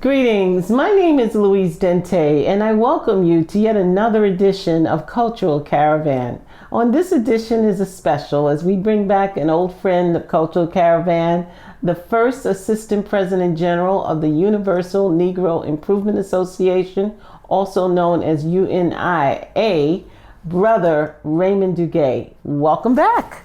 Greetings, my name is Louise Dente and I welcome you to yet another edition of Cultural Caravan. On this edition is a special as we bring back an old friend of Cultural Caravan, the first Assistant President General of the Universal Negro Improvement Association, also known as UNIA, Brother Raymond Dugue. Welcome back.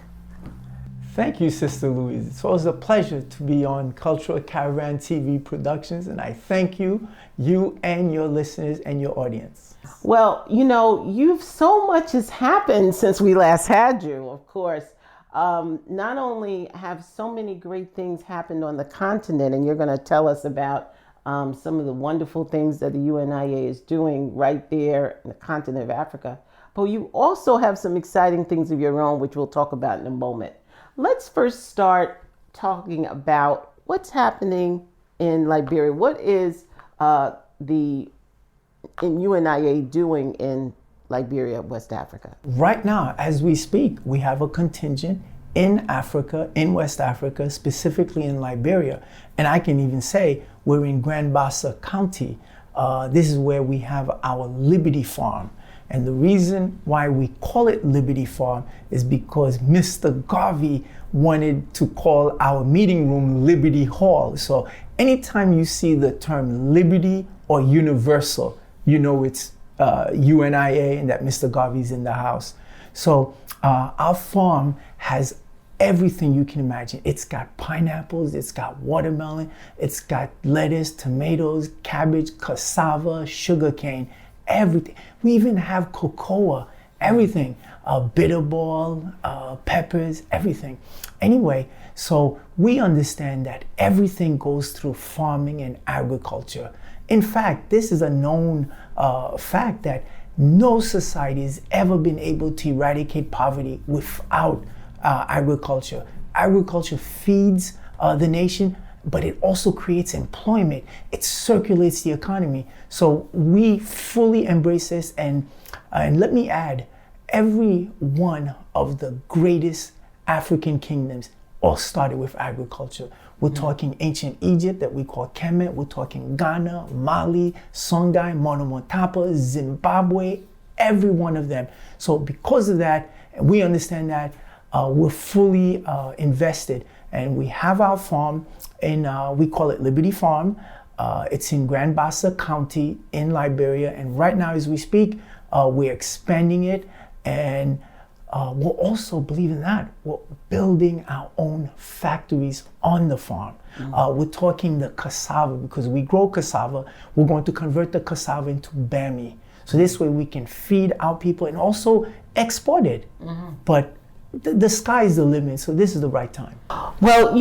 Thank you, Sister Louise. It's always a pleasure to be on Cultural Caravan TV Productions, and I thank you and your listeners and your audience. Well, so much has happened since we last had you, of course. Not only have so many great things happened on the continent, and you're going to tell us about some of the wonderful things that the UNIA is doing right there in the continent of Africa, but you also have some exciting things of your own, which we'll talk about in a moment. Let's first start talking about what's happening in Liberia. What is the UNIA doing in Liberia, West Africa? Right now, as we speak, we have a contingent in Africa, in West Africa, specifically in Liberia. And I can even say we're in Grand Bassa County. This is where we have our Liberty Farm. And the reason why we call it Liberty Farm is because Mr. Garvey wanted to call our meeting room Liberty Hall. So anytime you see the term Liberty or Universal, you know it's UNIA and that Mr. Garvey's in the house. So our farm has everything you can imagine. It's got pineapples, it's got watermelon, it's got lettuce, tomatoes, cabbage, cassava, sugarcane, everything. We even have cocoa, everything, bitterball, peppers, everything. Anyway, so we understand that everything goes through farming and agriculture. In fact, this is a known fact that no society has ever been able to eradicate poverty without agriculture. Agriculture feeds the nation, but it also creates employment. It circulates the economy. So we fully embrace this. And let me add, every one of the greatest African kingdoms all started with agriculture. We're talking ancient Egypt that we call Kemet. We're talking Ghana, Mali, Songhai, Monomotapa, Zimbabwe, every one of them. So because of that, we understand that we're fully invested. And we have our farm we call it Liberty Farm. It's in Grand Bassa County in Liberia. And right now, as we speak, we're expanding it. And we're also, believe it or not, we're building our own factories on the farm. We're talking the cassava, because we grow cassava. We're going to convert the cassava into bami. So this way we can feed our people and also export it. But the sky is the limit, so this is the right time. Well,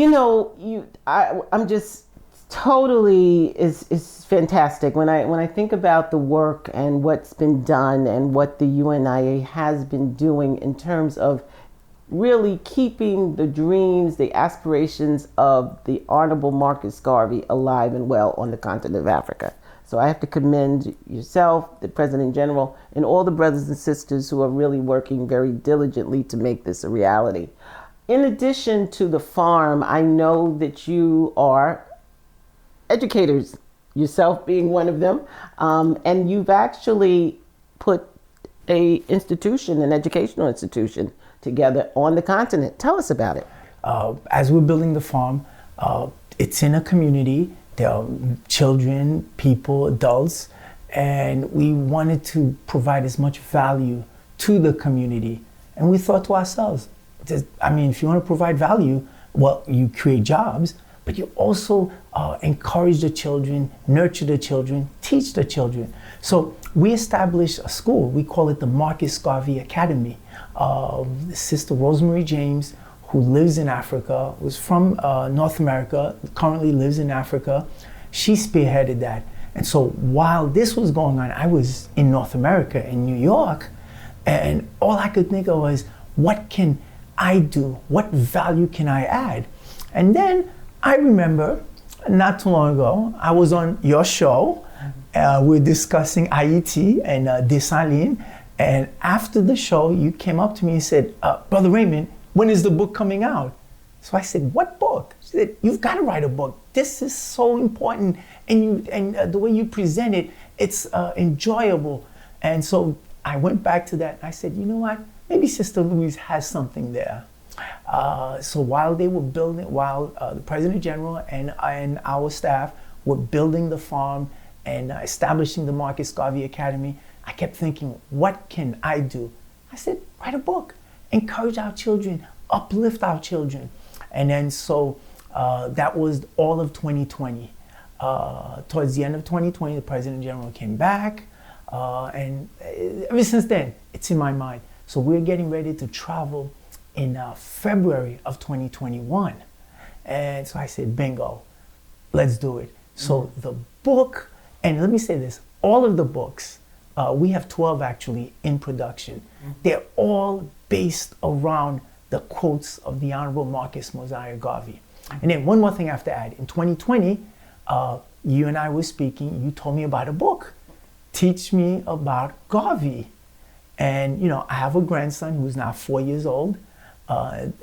I'm just totally is fantastic when I think about the work and what's been done and what the UNIA has been doing in terms of really keeping the dreams, the aspirations of the Honorable Marcus Garvey alive and well on the continent of Africa. So I have to commend yourself, the President General, and all the brothers and sisters who are really working very diligently to make this a reality. In addition to the farm, I know that you are educators, yourself being one of them, and you've actually put an educational institution together on the continent. Tell us about it. As we're building the farm, it's in a community. There are children, people, adults, and we wanted to provide as much value to the community. And we thought to ourselves, if you want to provide value, well, you create jobs, but you also encourage the children, nurture the children, teach the children. So we established a school. We call it the Marcus Garvey Academy. Sister Rosemary James, who lives in Africa, was from North America, currently lives in Africa. She spearheaded that. And so while this was going on, I was in North America, in New York, and all I could think of was, what can I do? What value can I add? And then I remember, not too long ago, I was on your show. We're discussing IET and Dessalines. And after the show, you came up to me and said, Brother Raymond, when is the book coming out? So I said, what book? She said, you've got to write a book. This is so important. And the way you present it, it's enjoyable. And so I went back to that. I said, you know what? Maybe Sister Louise has something there. So while they were building, while the President General and our staff were building the farm and establishing the Marcus Garvey Academy, I kept thinking, what can I do? I said, write a book, encourage our children, uplift our children. And then so that was all of 2020. Towards the end of 2020, the President General came back, and ever since then, it's in my mind. So we're getting ready to travel in February of 2021. And so I said, bingo, let's do it. So the book, and let me say this, all of the books, we have 12 actually in production. They're all based around the quotes of the Honorable Marcus Mosiah Garvey. And then one more thing I have to add. In 2020, you and I were speaking, you told me about a book, Teach Me About Garvey. And, you know, I have a grandson who's now 4 years old.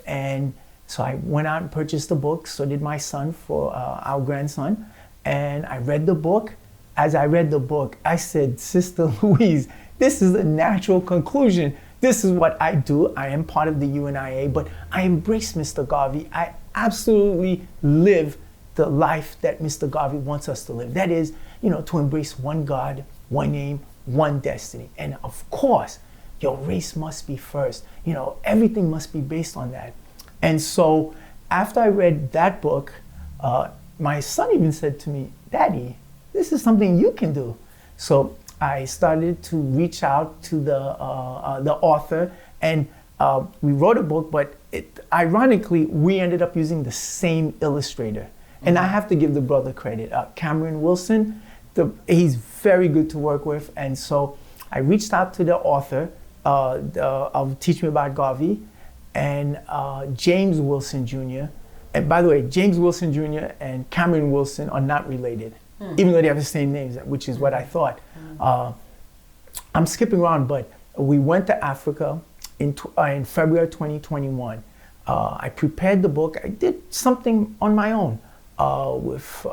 And so I went out and purchased the book. So did my son for our grandson. And I read the book. As I read the book, I said, Sister Louise, this is a natural conclusion. This is what I do. I am part of the UNIA, but I embrace Mr. Garvey. I absolutely live the life that Mr. Garvey wants us to live. That is, you know, to embrace one God, one name, one destiny. And of course, your race must be first. You know, everything must be based on that. And so after I read that book, my son even said to me, Daddy, this is something you can do. So I started to reach out to the author, and we wrote a book, but ironically, we ended up using the same illustrator. And I have to give the brother credit. Cameron Wilson, he's very good to work with. And so I reached out to the author of Teach Me About Garvey, and James Wilson Jr. And by the way, James Wilson Jr. and Cameron Wilson are not related, even though they have the same names, which is what I thought. I'm skipping around, but we went to Africa in February 2021. I prepared the book. I did something on my own with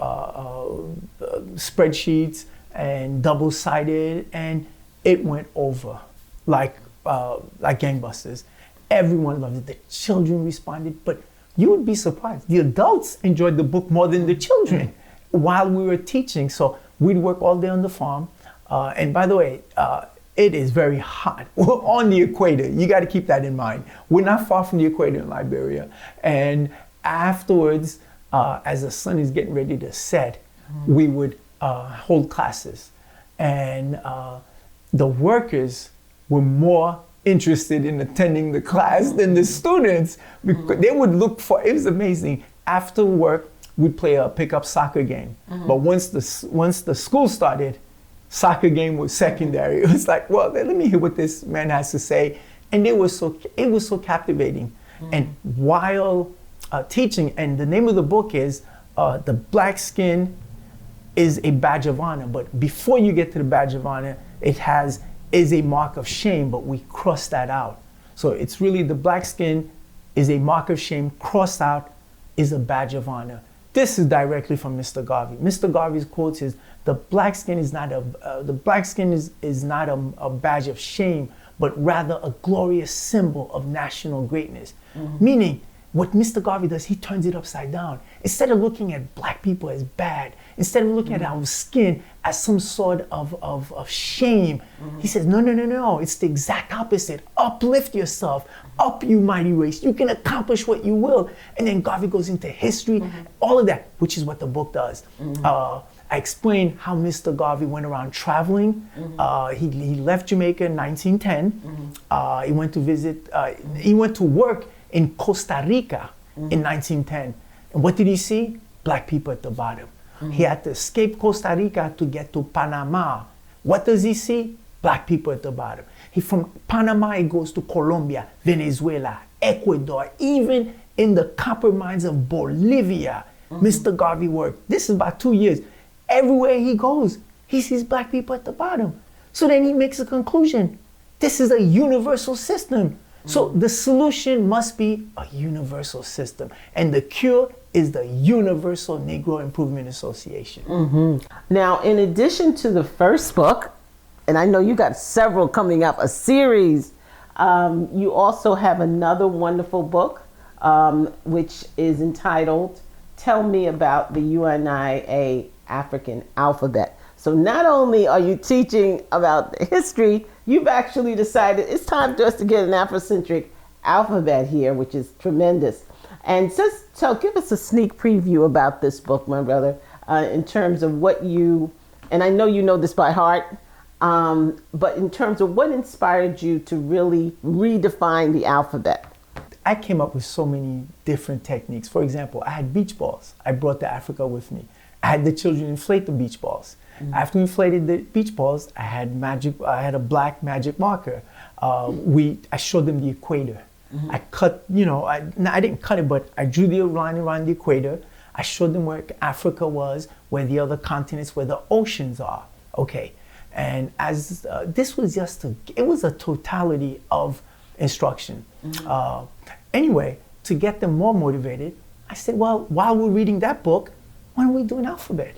spreadsheets and double-sided, and it went over like gangbusters. Everyone loved it. The children responded, but you would be surprised. The adults enjoyed the book more than the children while we were teaching. So we'd work all day on the farm. And by the way, it is very hot. We're on the equator. You got to keep that in mind. We're not far from the equator in Liberia. And afterwards, as the sun is getting ready to set, we would hold classes. And the workers were more interested in attending the class than the students, because they would look for, it was amazing. After work, we'd play a pickup soccer game. But once the school started, soccer game was secondary. It was like, well, let me hear what this man has to say. And it was so captivating. And while teaching, and the name of the book is The Black Skin is a Badge of Honor. But before you get to the Badge of Honor, it is a mark of shame, but we cross that out. So it's really the black skin is a mark of shame, crossed out is a badge of honor. This is directly from Mr. Garvey. Mr. Garvey's quote is, the black skin is not a badge of shame, but rather a glorious symbol of national greatness. Meaning, what Mr. Garvey does, he turns it upside down. Instead of looking at black people as bad, instead of looking at our skin as some sort of shame, he says, no, it's the exact opposite. Uplift yourself, up you mighty race. You can accomplish what you will. And then Garvey goes into history, all of that, which is what the book does. I explained how Mr. Garvey went around traveling. He left Jamaica in 1910. He went to visit, he went to work in Costa Rica in 1910. And what did he see? Black people at the bottom. He had to escape Costa Rica to get to Panama. What does he see? Black people at the bottom. From Panama, he goes to Colombia, Venezuela, Ecuador, even in the copper mines of Bolivia. Mr. Garvey worked. This is about 2 years. Everywhere he goes, he sees black people at the bottom. So then he makes a conclusion. This is a universal system. So the solution must be a universal system. And the cure is the Universal Negro Improvement Association. Now, in addition to the first book, and I know you got several coming up, a series, you also have another wonderful book, which is entitled Tell Me About the UNIA African Alphabet. So not only are you teaching about the history, you've actually decided it's time for us to get an Afrocentric alphabet here, which is tremendous. And so give us a sneak preview about this book, my brother, in terms of what you, and I know you know this by heart, but in terms of what inspired you to really redefine the alphabet. I came up with so many different techniques. For example, I had beach balls. I brought to Africa with me. I had the children inflate the beach balls. After we inflated the beach balls, I had a black magic marker. I showed them the equator. I cut, I didn't cut it, but I drew the line around the equator. I showed them where Africa was, where the other continents, where the oceans are. Okay. And as this was it was a totality of instruction. Anyway, to get them more motivated, I said, well, while we're reading that book, why don't we do an alphabet?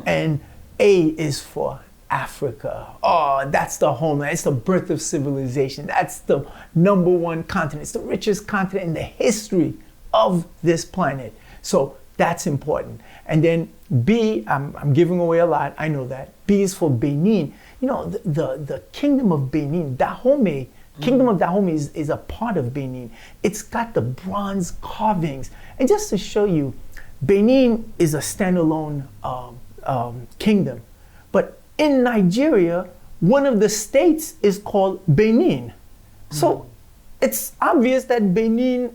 And A is for Africa. Oh, that's the homeland. It's the birth of civilization. That's the #1 continent. It's the richest continent in the history of this planet. So that's important. And then B, I'm giving away a lot. I know that. B is for Benin. The kingdom of Benin, Dahomey, Kingdom of Dahomey is a part of Benin. It's got the bronze carvings. And just to show you, Benin is a standalone kingdom. But in Nigeria, one of the states is called Benin. So it's obvious that Benin,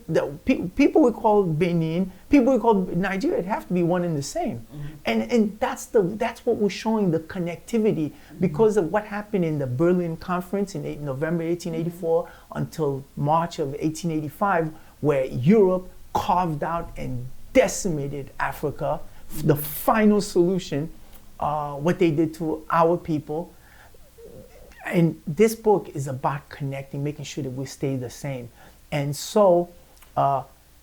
people we call Benin, people we call Nigeria, it have to be one and the same. And that's what we're showing, the connectivity, because of what happened in the Berlin Conference in November 1884 until March of 1885, where Europe carved out and decimated Africa. The final solution, what they did to our people. And this book is about connecting, making sure that we stay the same. And so,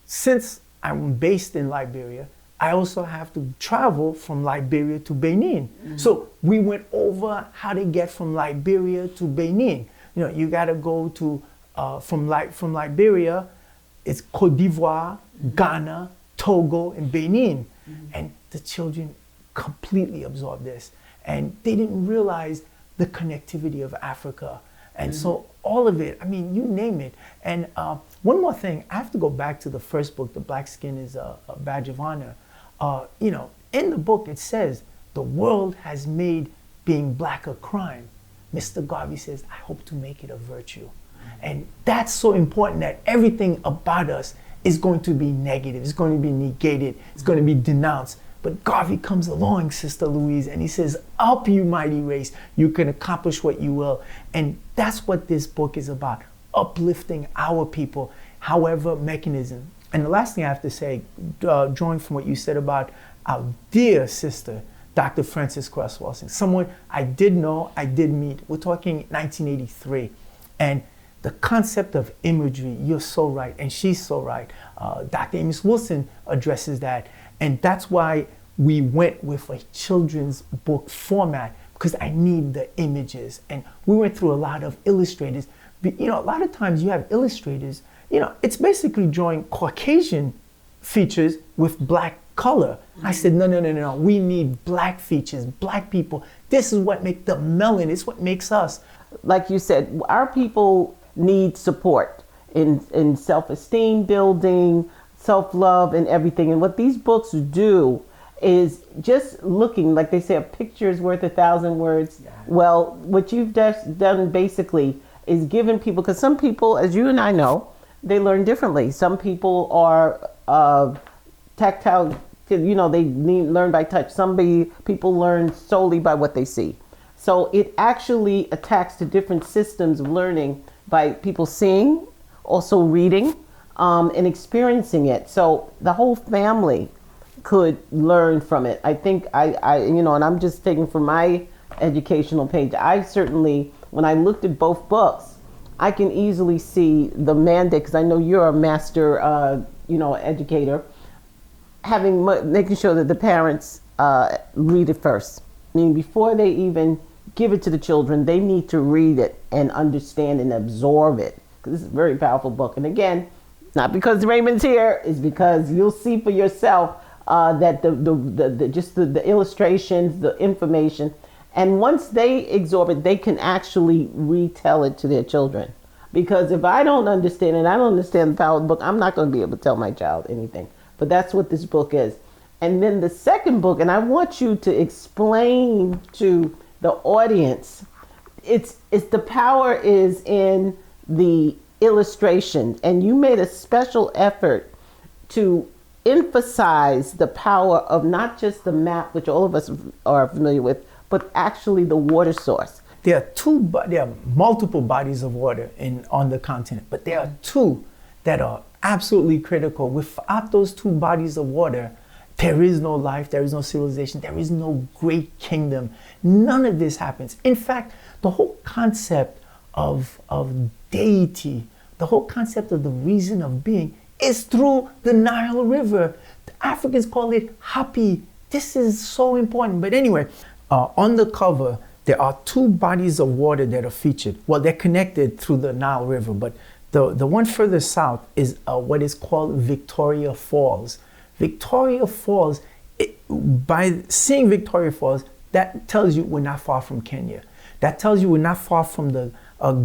since I'm based in Liberia, I also have to travel from Liberia to Benin. So we went over how to get from Liberia to Benin. You got to go to, from Liberia, it's Côte d'Ivoire, Ghana, Togo, and Benin. And the children completely absorbed this. And they didn't realize the connectivity of Africa. And so all of it, you name it. And one more thing, I have to go back to the first book, The Black Skin is a Badge of Honor. In the book it says, the world has made being black a crime. Mr. Garvey says, I hope to make it a virtue. And that's so important, that everything about us is going to be negative, it's going to be negated, it's going to be denounced. But Garvey comes along, Sister Louise, and he says, up you mighty race, you can accomplish what you will. And that's what this book is about, uplifting our people, however mechanism. And the last thing I have to say, drawing from what you said about our dear sister, Dr. Frances Cress Welsing, someone I did know, I did meet. We're talking 1983. And the concept of imagery, you're so right, and she's so right. Dr. Amos Wilson addresses that. And that's why we went with a children's book format, because I need the images. And we went through a lot of illustrators. But, a lot of times you have illustrators, it's basically drawing Caucasian features with black color. I said, no. We need black features, black people. This is what makes the melanin, it's what makes us. Like you said, our people need support in self-esteem building, self-love, and everything. And what these books do is just looking, like they say, a picture is worth 1,000 words. Yeah. Well, what you've done basically is giving people, because some people, as you and I know, they learn differently. Some people are tactile, they learn by touch. People learn solely by what they see. So it actually attacks to different systems of learning by people seeing, also reading, and experiencing it. So the whole family could learn from it. I think and I'm just taking from my educational page. I certainly, when I looked at both books, I can easily see the mandate, because I know you're a master, educator. making sure that the parents read it first. I mean, before they even give it to the children, they need to read it and understand and absorb it. Because this is a very powerful book. And again, not because Raymond's here, it's because you'll see for yourself that the illustrations, the information, and once they absorb it, they can actually retell it to their children. Because if I don't understand it, I don't understand the power of the book, I'm not going to be able to tell my child anything. But that's what this book is. And then the second book, and I want you to explain to the audience, it's the power is in the illustration, and you made a special effort to emphasize the power of not just the map, which all of us are familiar with, but actually the water source. There are multiple bodies of water on the continent, but there are two that are absolutely critical. Without those two bodies of water, there is no life, there is no civilization, there is no great kingdom. None of this happens. In fact, the whole concept of deity, the whole concept of the reason of being is through the Nile River. The Africans call it Hapi. This is so important. But anyway, on the cover, there are two bodies of water that are featured. Well, they're connected through the Nile River, but the one further south is what is called Victoria Falls. Victoria Falls, by seeing Victoria Falls, that tells you we're not far from Kenya. That tells you we're not far from the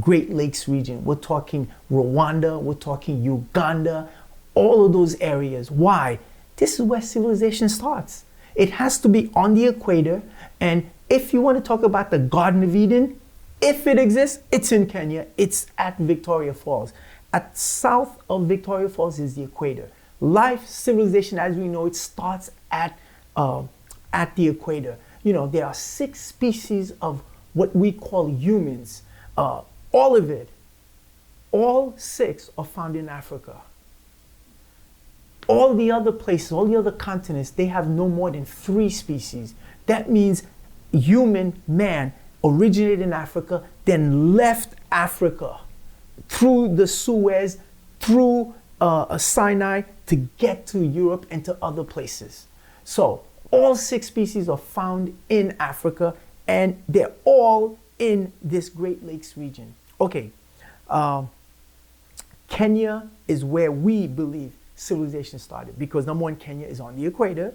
Great Lakes region. We're talking Rwanda, we're talking Uganda, all of those areas. Why? This is where civilization starts. It has to be on the equator, and if you want to talk about the Garden of Eden, if it exists, it's in Kenya. It's at Victoria Falls. At south of Victoria Falls is the equator. Life, civilization, as we know, it starts at the equator. You know, there are 6 species of what we call humans. All 6 are found in Africa. All the other places, all the other continents, they have no more than 3 species. That means man originated in Africa, then left Africa through the Suez, through Sinai to get to Europe and to other places. So all 6 species are found in Africa, and they're all in this Great Lakes region. Okay, Kenya is where we believe civilization started, because number one, Kenya is on the equator.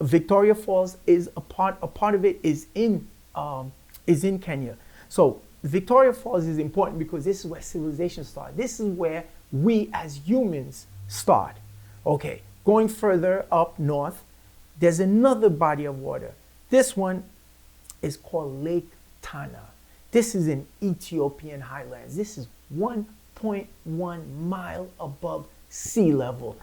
Victoria Falls is a part of it is in Kenya. So Victoria Falls is important because this is where civilization started. This is where we as humans start. Okay, going further up north, there's another body of water. This one is called Lake Tana. This is in Ethiopian highlands. This is 1.1 mile above sea level.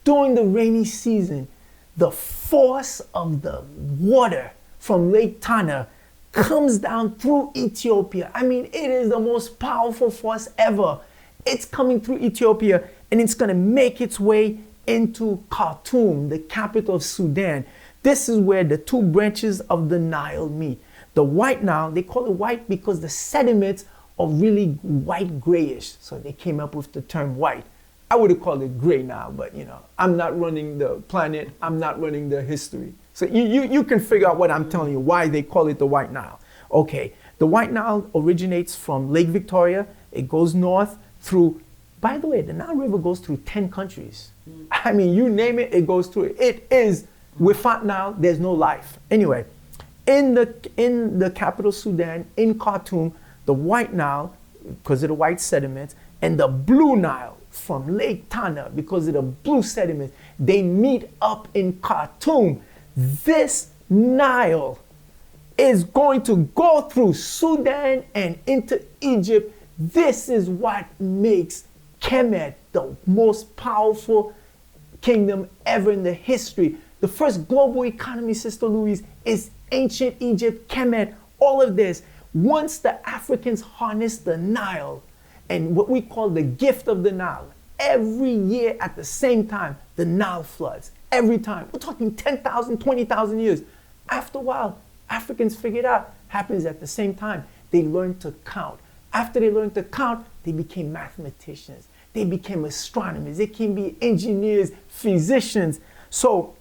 During the rainy season, the force of the water from Lake Tana comes down through Ethiopia. I mean, it is the most powerful force ever. It's coming through Ethiopia, and it's going to make its way into Khartoum, the capital of Sudan. This is where the 2 branches of the Nile meet. The White Nile, they call it white because the sediments are really white grayish. So they came up with the term white. I would have called it gray now, but I'm not running the planet. I'm not running the history. So you can figure out what I'm telling you, why they call it the White Nile. Okay, the White Nile originates from Lake Victoria. It goes north through, by the way, the Nile River goes through 10 countries. I mean, you name it, it goes through it. It is, without Nile, there's no life. Anyway, in the capital Sudan, in Khartoum, the White Nile, because of the white sediments, and the Blue Nile from Lake Tana, because of the blue sediments, they meet up in Khartoum. This Nile is going to go through Sudan and into Egypt. This is what makes Kemet the most powerful kingdom ever in the history. The first global economy, Sister Louise, is ancient Egypt, Kemet, all of this. Once the Africans harnessed the Nile and what we call the gift of the Nile, every year at the same time, the Nile floods. Every time. We're talking 10,000, 20,000 years. After a while, Africans figured out, happens at the same time. They learned to count. After they learned to count, they became mathematicians. They became astronomers. They can be engineers, physicians. So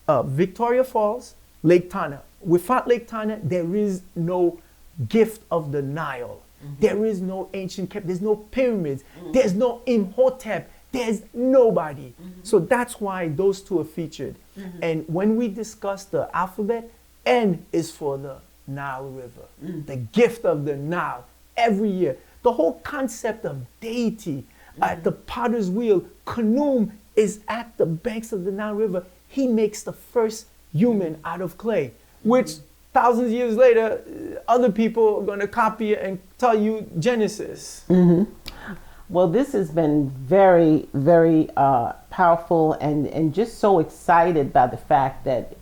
Victoria Falls, Lake Tana. Without Lake Tana, there is no gift of the Nile. There is no ancient kept, there's no pyramids, there's no Imhotep, there's nobody. So that's why those two are featured. And when we discuss the alphabet, N is for the Nile River, the gift of the Nile. Every year, the whole concept of deity at the potter's wheel, Khnum is at the banks of the Nile River. He makes the first human out of clay, which thousands of years later, other people are going to copy it and tell you Genesis. Well, this has been very, very powerful, and just so excited by the fact that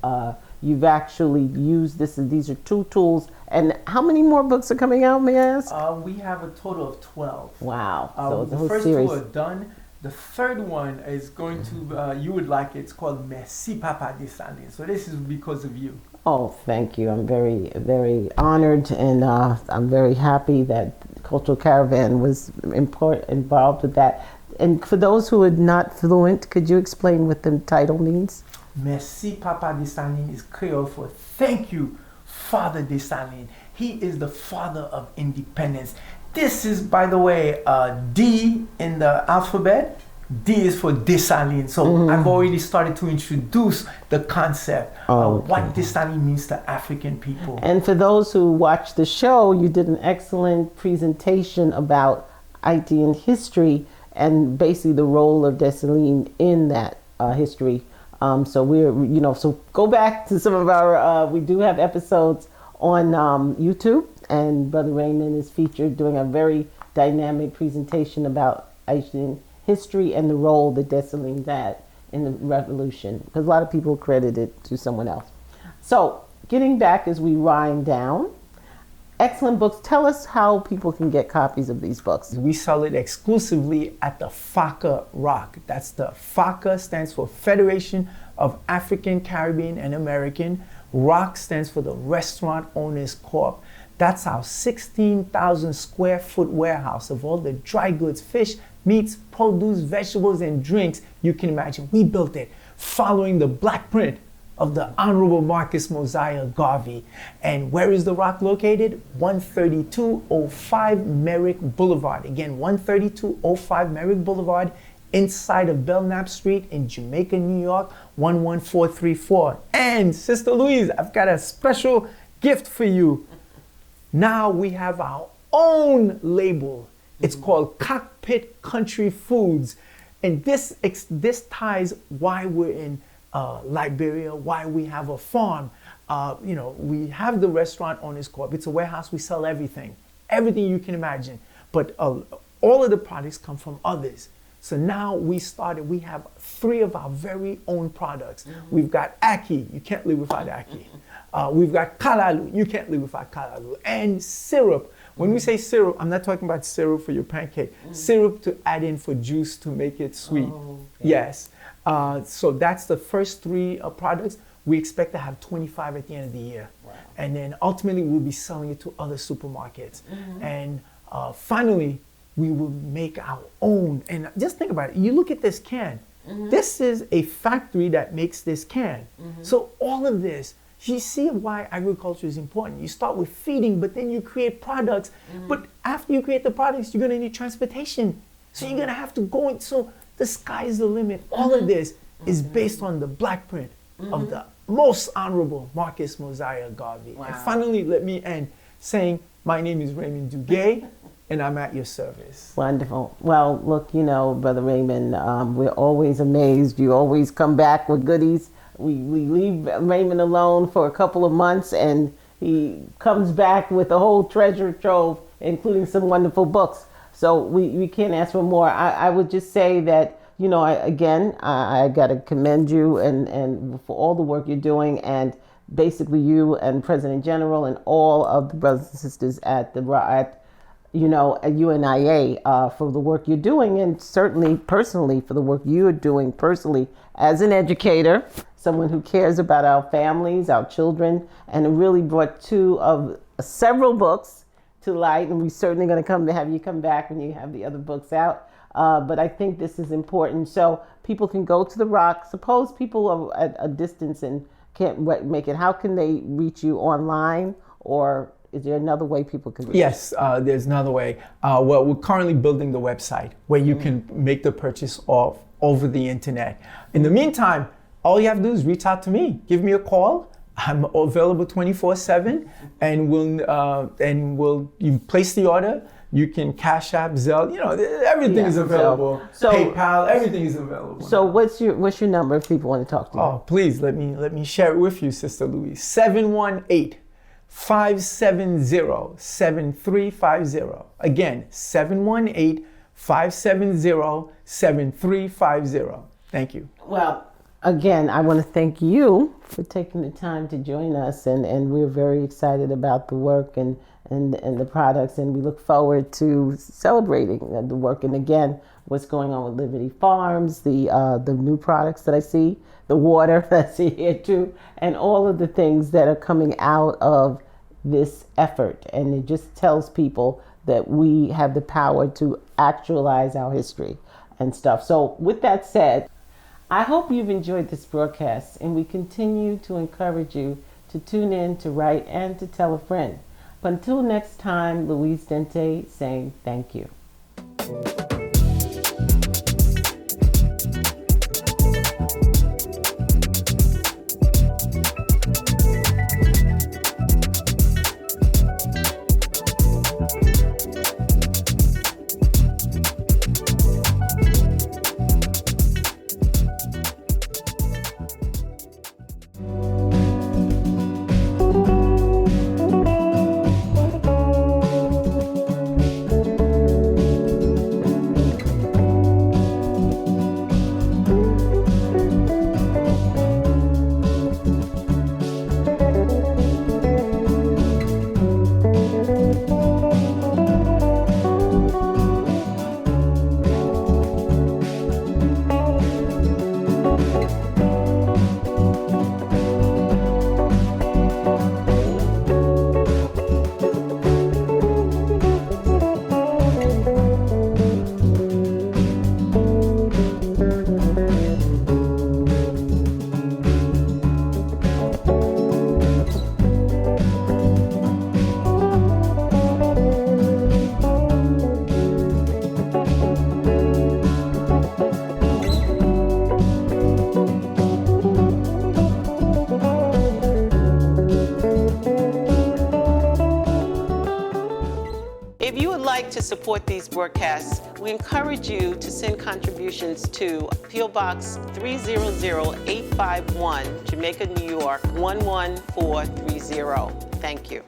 you've actually used this. These are two tools. And how many more books are coming out, may I ask? We have a total of 12. Wow. So the whole first series. two are done. The third one is going to, you would like it. It's called Merci Papa Dessalines. So this is because of you. Oh, thank you. I'm very, very honored, and I'm very happy that Cultural Caravan was involved with that. And for those who are not fluent, could you explain what the title means? Merci Papa Dessalines is Creole for thank you, Father Dessalines. He is the father of independence. This is, by the way, D in the alphabet. D is for Dessalines. So I've already started to introduce the concept of what Dessalines means to African people. And for those who watch the show, you did an excellent presentation about Haitian history and basically the role of Dessalines in that history. So we're, so go back to some of our, we do have episodes on YouTube, and Brother Raymond is featured doing a very dynamic presentation about Haitian history and the role that Dessalines had in the revolution, because a lot of people credit it to someone else. So getting back as we wind down, excellent books. Tell us how people can get copies of these books. We sell it exclusively at the FACA Rock. That's the FACA stands for Federation of African, Caribbean, and American. ROC stands for the Restaurant Owners Corp. That's our 16,000 square foot warehouse of all the dry goods, fish, meats, produce, vegetables, and drinks you can imagine. We built it following the black print of the Honorable Marcus Mosiah Garvey. And where is the Rock located? 13205 Merrick Boulevard. Again, 13205 Merrick Boulevard, inside of Belknap Street in Jamaica, New York, 11434. And Sister Louise, I've got a special gift for you. Now we have our own label. It's called Cockpit Country Foods. And this ties why we're in Liberia, why we have a farm. We have the Restaurant Owners Corp. It's a warehouse. We sell everything you can imagine. But all of the products come from others. So now we have 3 of our very own products. We've got Ackee, you can't live without Ackee. We've got Kalalu, you can't live without Kalalu. And syrup. When we say syrup, I'm not talking about syrup for your pancake. Syrup to add in for juice to make it sweet. Oh, okay. Yes. So that's the first 3 products. We expect to have 25 at the end of the year. Wow. And then ultimately we'll be selling it to other supermarkets. And finally, we will make our own. And just think about it. You look at this can. This is a factory that makes this can. So all of this, you see why agriculture is important. You start with feeding, but then you create products. But after you create the products, you're going to need transportation. So you're going to have to go in. So the sky is the limit. All of this is based on the black print of the most honorable Marcus Mosiah Garvey. Wow. And finally, let me end saying, my name is Raymond Dugue, and I'm at your service. Wonderful. Well, look, Brother Raymond, we're always amazed. You always come back with goodies. We leave Raymond alone for a couple of months, and he comes back with a whole treasure trove, including some wonderful books. So we can't ask for more. I would just say that, I got to commend you and for all the work you're doing, and basically you and President General and all of the brothers and sisters at UNIA for the work you're doing, and certainly personally for the work you're doing personally as an educator, someone who cares about our families, our children, and it really brought 2 of several books to light. And we're certainly going to have you come back when you have the other books out. but I think this is important. So people can go to the Rock. Suppose people are at a distance and can't make it. How can they reach you online, or is there another way people can reach you? Yes, there's another way. Well, we're currently building the website where you can make the purchase over the internet. In the meantime, all you have to do is reach out to me. Give me a call. I'm available 24/7, and you place the order. You can Cash App, Zelle. Everything is available. So PayPal, everything is available. So what's your number if people want to talk to you? Oh, please let me share it with you, Sister Louise. 718-570-7350. Again, 718-570-7350. Thank you. Well, again, I want to thank you for taking the time to join us, and we're very excited about the work and the products, and we look forward to celebrating the work. And again, what's going on with Liberty Farms, the new products that I see, the water that I see here too, and all of the things that are coming out of this effort. And it just tells people that we have the power to actualize our history and stuff. So with that said, I hope you've enjoyed this broadcast, and we continue to encourage you to tune in, to write, and to tell a friend. But until next time, Louise Dente saying thank you. To support these broadcasts, we encourage you to send contributions to P.O. Box 300851, Jamaica, New York 11430. Thank you.